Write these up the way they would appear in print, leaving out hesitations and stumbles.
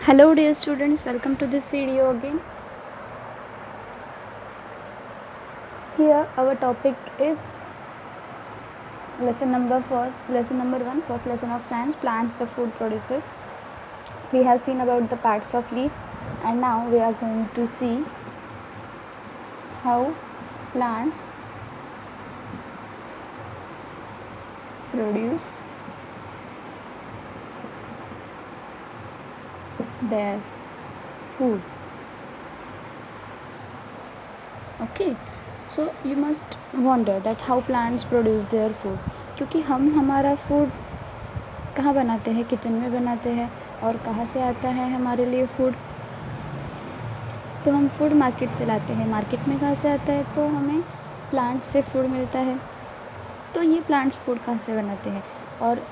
Hello dear students, welcome to this video again. Here our topic is lesson number 1, first lesson of science, plants the food produces. We have seen about the parts of leaf and now we are going to see how plants produce their food. Okay, so you must wonder that how plants produce their food, क्योंकि हम हमारा food कहाँ बनाते हैं, kitchen में बनाते हैं, और कहाँ से आता है हमारे लिए फूड, तो हम फूड मार्केट से लाते हैं. मार्केट में कहाँ से आता है, तो हमें प्लांट से फूड मिलता है. तो ये प्लांट्स फूड कहाँ से बनाते हैं, और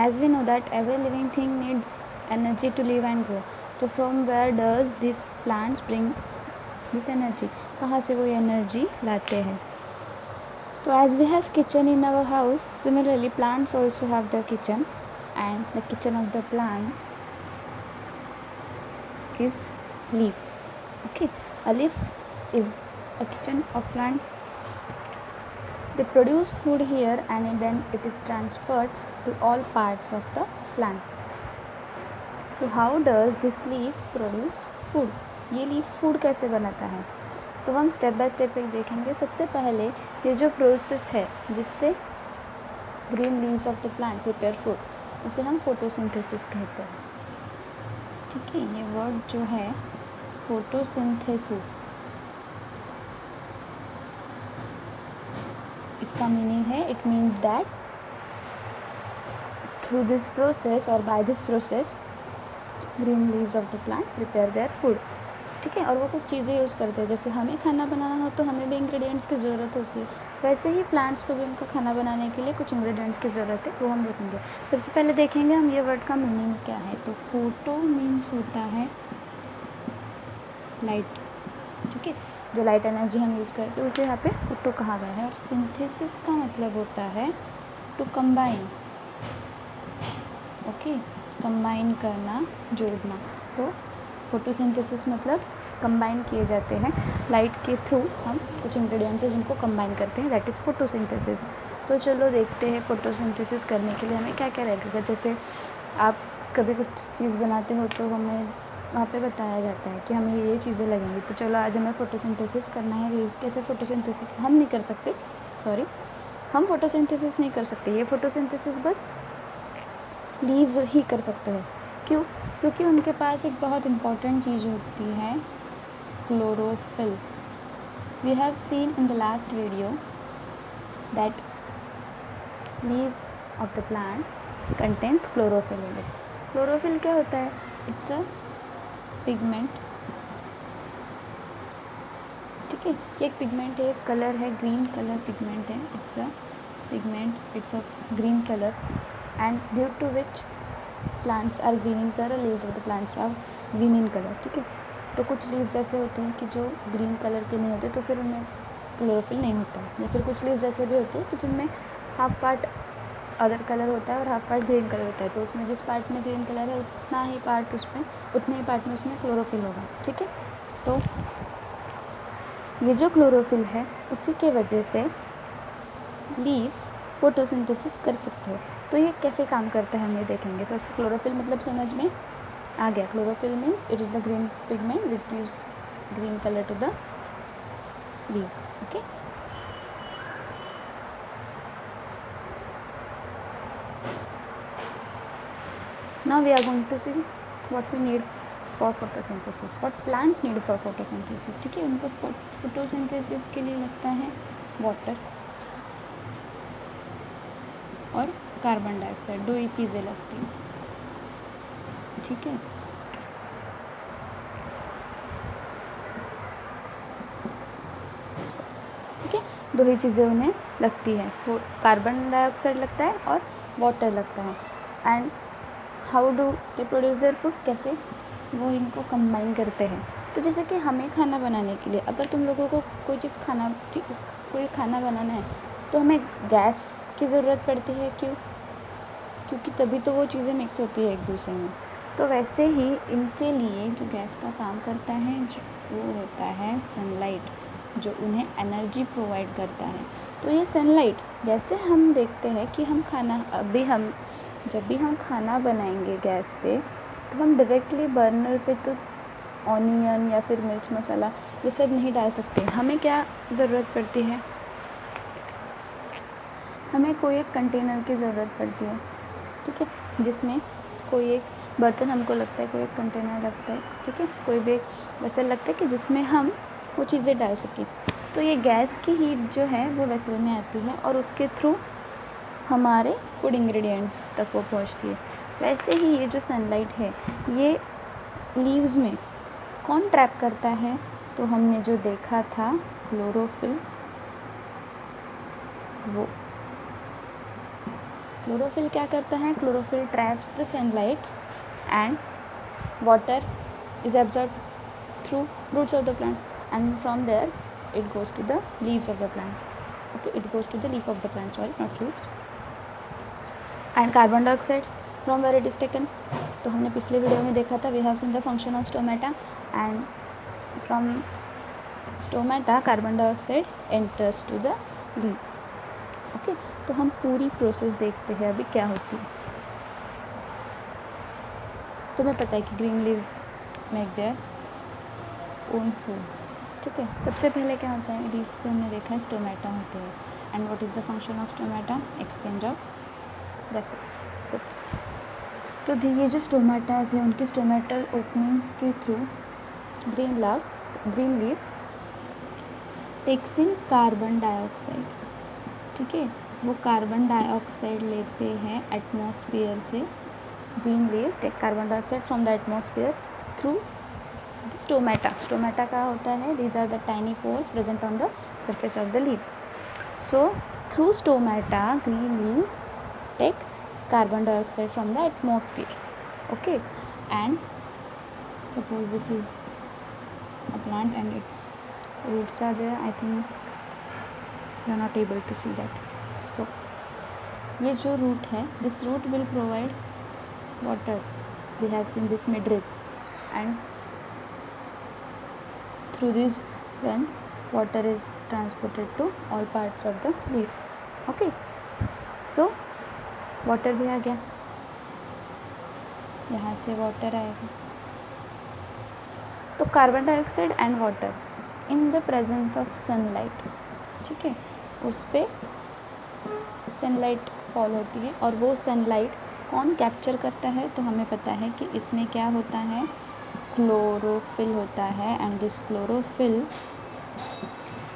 as we know that every living thing needs energy to live and grow. तो from where does this plants bring this energy, कहाँ से वो एनर्जी लाते हैं. तो as we have kitchen in our house, similarly plants also have the kitchen, and the kitchen of the plant is leaf. Okay, a leaf is a kitchen of plant. They produce food here and then it is transferred to all parts of the plant. So how does this leaf produce food? ये leaf food कैसे बनाता है, तो हम step by step एक देखेंगे. सबसे पहले ये जो प्रोसेस है जिससे green leaves of the plant prepare food, उसे हम फोटोसिंथेसिस कहते हैं. ठीक है, ये वर्ड जो है फोटोसिंथेसिस, इसका मीनिंग है, it means that through this process और by this process green leaves of the plant prepare their food. ठीक है, और वो कुछ चीज़ें यूज़ करते हैं. जैसे हमें खाना बनाना हो तो हमें भी इंग्रेडिएंट्स की ज़रूरत होती है, वैसे ही प्लांट्स को भी उनका खाना बनाने के लिए कुछ इंग्रेडिएंट्स की ज़रूरत है, वो हम देखेंगे. सबसे पहले देखेंगे हम ये वर्ड का मीनिंग क्या है. तो फोटो मीन्स होता है लाइट. ठीक है, जो लाइट एनर्जी हम यूज़ करते हैं उसे यहाँ पे फोटो कहा गया है. और सिंथेसिस का मतलब होता है टू कंबाइन. ओके, कंबाइन करना, जोड़ना. तो फोटोसिंथेसिस मतलब कंबाइन किए जाते हैं लाइट के थ्रू. हम कुछ इंग्रेडिएंट्स हैं जिनको कंबाइन करते हैं, दैट इज़ फोटोसिंथेसिस. तो चलो देखते हैं फोटोसिंथेसिस करने के लिए हमें क्या क्या लगेगा. जैसे आप कभी कुछ चीज़ बनाते हो तो हमें वहाँ पे बताया जाता है कि हमें ये चीज़ें लगेंगी. तो चलो आज हमें फ़ोटोसिंथेसिस करना है. लीव्स कैसे फ़ोटोसिंथेसिस हम नहीं कर सकते, हम फ़ोटोसिंथेसिस नहीं कर सकते. ये फ़ोटोसिंथेसिस बस लीव्स ही कर सकते हैं. क्यों? क्योंकि उनके पास एक बहुत इम्पॉर्टेंट चीज़ होती है, chlorophyll. We have seen in the last video that leaves of the plant contains chlorophyll in it. Chlorophyll क्या होता है? It's a pigment. ठीक है, ये एक पिगमेंट है, एक कलर है, ग्रीन कलर पिगमेंट है. It's a pigment, it's of green colour, and due to which plants are green in colour, leaves of the plants are green in colour. ठीक है, तो कुछ लीव्स ऐसे होते हैं कि जो ग्रीन कलर के नहीं होते, तो फिर उनमें क्लोरोफिल नहीं होता. या फिर कुछ लीव्स ऐसे भी होते हैं कि जिनमें हाफ पार्ट अदर कलर होता है और हाफ पार्ट ग्रीन कलर होता है. तो उसमें जिस पार्ट में ग्रीन कलर है उतने ही पार्ट में उसमें क्लोरोफिल होगा. ठीक है, तो ये जो क्लोरोफिल है उसी के वजह से लीव्स फोटोसिंथेसिस कर सकते हैं. तो ये कैसे काम करता है हम ये देखेंगे. सबसे क्लोरोफिल मतलब समझ में आ गया. Chlorophyll means it is the green pigment which gives green colour to the leaf. Okay, now we are going to see what we need for photosynthesis, what plants need for photosynthesis. ठीक है, उनको photosynthesis के लिए लगता है water और carbon dioxide, दो ही चीज़ें लगती हैं. ठीक है, दो ही चीज़ें उन्हें लगती हैं. कार्बन डाइऑक्साइड लगता है और वाटर लगता है. And how do they produce their food, कैसे वो इनको कंबाइन करते हैं. तो जैसे कि हमें खाना बनाने के लिए, अगर तुम लोगों को कोई खाना बनाना है तो हमें गैस की ज़रूरत पड़ती है. क्यों? क्योंकि तभी तो वो चीज़ें मिक्स होती है एक दूसरे में. तो वैसे ही इनके लिए जो गैस का काम करता है जो वो होता है सनलाइट, जो उन्हें एनर्जी प्रोवाइड करता है। तो ये सनलाइट, जैसे हम देखते हैं कि हम जब भी हम खाना बनाएंगे गैस पे, तो हम डायरेक्टली बर्नर पे तो ऑनियन या फिर मिर्च मसाला ये सब नहीं डाल सकते। हमें क्या ज़रूरत पड़ती है, हमें कोई एक कंटेनर की ज़रूरत पड़ती है, ठीक है, जिसमें कोई एक बर्तन हमको लगता है, कोई एक कंटेनर लगता है, ठीक है, कोई भी वेसल लगता है कि जिसमें हम वो चीज़ें डाल सकें। तो ये गैस की हीट जो है वो वेसल में आती है और उसके थ्रू हमारे फूड इंग्रेडिएंट्स तक वो पहुंचती है। वैसे ही ये जो सनलाइट है ये लीव्स में कौन ट्रैप करता है, तो हमने जो देखा था क्लोरोफिल, वो क्लोरोफिल क्या करता है, chlorophyll traps the sunlight and water is absorbed through roots of the plant and from there it goes to the leaves of the plant. Okay, it goes to the leaf of the plant, sorry, not leaves. And carbon dioxide from where it is taken, तो हमने पिछले video में देखा था, we have seen the function of stomata and from stomata carbon dioxide enters to the leaf. Okay, तो हम पूरी process देखते हैं अभी क्या होती है। तुम्हें पता है कि green leaves make their own food, ठीक है। सबसे पहले क्या होता है, लीव्स पे हमने देखा है स्टोमेटा होते हैं। And what is the function of stomata, exchange of gases. तो ये जो स्टोमेटाज है उनके स्टोमेटल ओपनिंग्स के through green leaves takes in carbon dioxide, ठीक है, वो कार्बन डाइऑक्साइड लेते हैं एटमॉस्फेयर से। Green leaves take carbon dioxide from the atmosphere through the stomata. Stomata का होता है, these are the tiny pores present on the surface of the leaves. So through stomata green leaves take carbon dioxide from the atmosphere. Okay, and suppose this is a plant and its roots are there. I think you are not able to see that. So ये जो root है, this root will provide water. We have seen this midrib, and through these veins water is transported to all parts of the leaf. Okay, so water भी आ गया, यहाँ से water आएगा। तो carbon dioxide and water in the presence of sunlight, ठीक है, उस पर सनलाइट फॉल होती है और वो सनलाइट कौन कैप्चर करता है, तो हमें पता है कि इसमें क्या होता है, क्लोरोफिल होता है। And this chlorophyll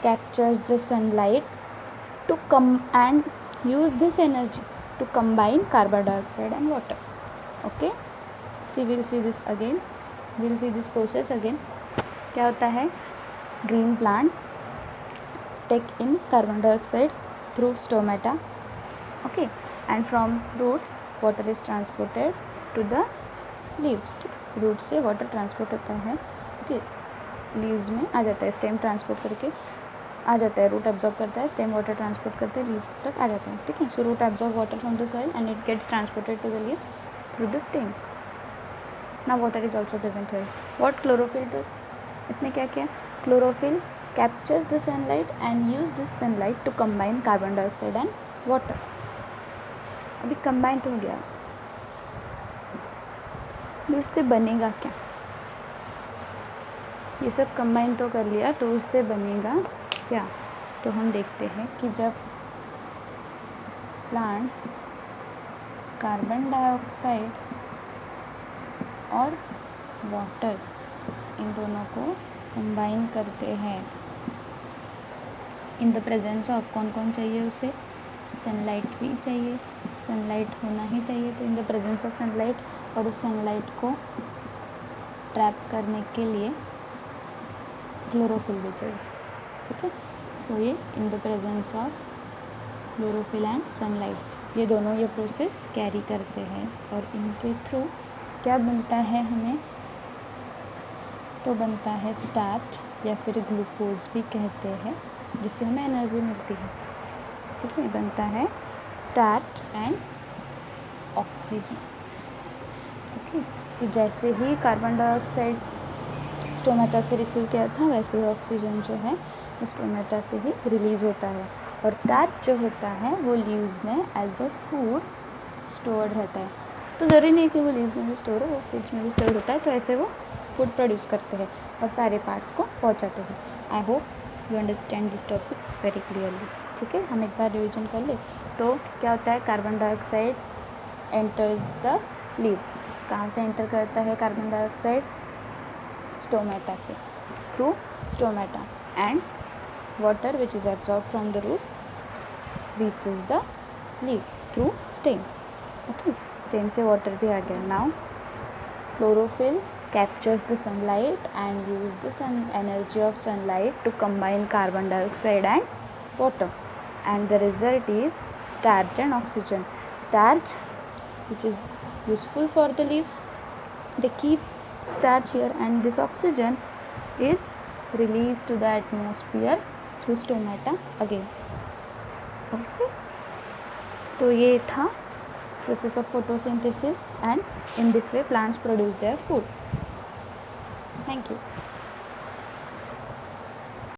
captures the sunlight to come and use this energy to combine carbon dioxide and water. Okay, we'll see this again, we'll see this process again. क्या होता है, green plants take in carbon dioxide through stomata, okay, and from roots water is transported to the leaves. ठीक, root से water transport होता है, okay, leaves में आ जाता है, स्टेम ट्रांसपोर्ट करके आ जाता है, रूट एब्जॉर्ब करता है, स्टेम वाटर ट्रांसपोर्ट करते हैं, लीव्स तक आ जाता है. ठीक है, so root absorb water from the soil and it gets transported to the leaves through the stem. Now water is also present here. What chlorophyll does? इसने क्या किया, chlorophyll captures the sunlight and use this sunlight to combine carbon dioxide and water. अभी combine तो हो गया, अभी उससे बनेगा क्या, ये सब combine तो कर लिया, तो उससे बनेगा क्या, तो हम देखते हैं कि जब plants कार्बन डाइऑक्साइड और वाटर इन दोनों को कंबाइन करते हैं इन द प्रेजेंस ऑफ, कौन कौन चाहिए उसे, सनलाइट भी चाहिए, सनलाइट होना ही चाहिए, तो in the presence of sunlight, और उस सनलाइट को ट्रैप करने के लिए क्लोरोफिल भी चाहिए. ठीक है, सो ये in the presence of chlorophyll and sunlight, ये दोनों ये प्रोसेस कैरी करते हैं, और इनके थ्रू क्या बनता है हमें, तो बनता है स्टार्च या फिर ग्लूकोज भी कहते हैं, जिससे हमें एनर्जी मिलती है. ठीक है, बनता है स्टार्च एंड ऑक्सीजन. ओके, तो जैसे ही कार्बन डाइऑक्साइड स्टोमेटा से रिसीव किया था वैसे ही ऑक्सीजन जो है स्टोमेटा से ही रिलीज़ होता है। और स्टार्च जो होता है वो लीव्स में एज अ फूड स्टोर्ड रहता है। तो ज़रूरी नहीं कि वो लीव्स में भी स्टोर हो, वो फ्रूट्स में भी स्टोर होता है। तो ऐसे वो फूड प्रोड्यूस करते हैं और सारे पार्ट्स को पहुंचाते हैं। I hope you understand this topic very clearly. ठीक है, हम एक बार रिविजन कर ले। तो क्या होता है, carbon dioxide enters the leaves. कहाँ से एंटर करता है कार्बन डाइऑक्साइड? स्टोमेटा से, through stomata, and water which is absorb from the root reaches the leaves through stem. Okay, stem से वाटर भी आ गया। Now chlorophyll captures the sunlight and use the sun energy of sunlight to combine carbon dioxide and water, and the result is starch and oxygen. Starch, which is useful for the leaves, they keep starch here, and this oxygen is released to the atmosphere through stomata again. Okay, तो ये था process of photosynthesis, and in this way plants produce their food. Thank you.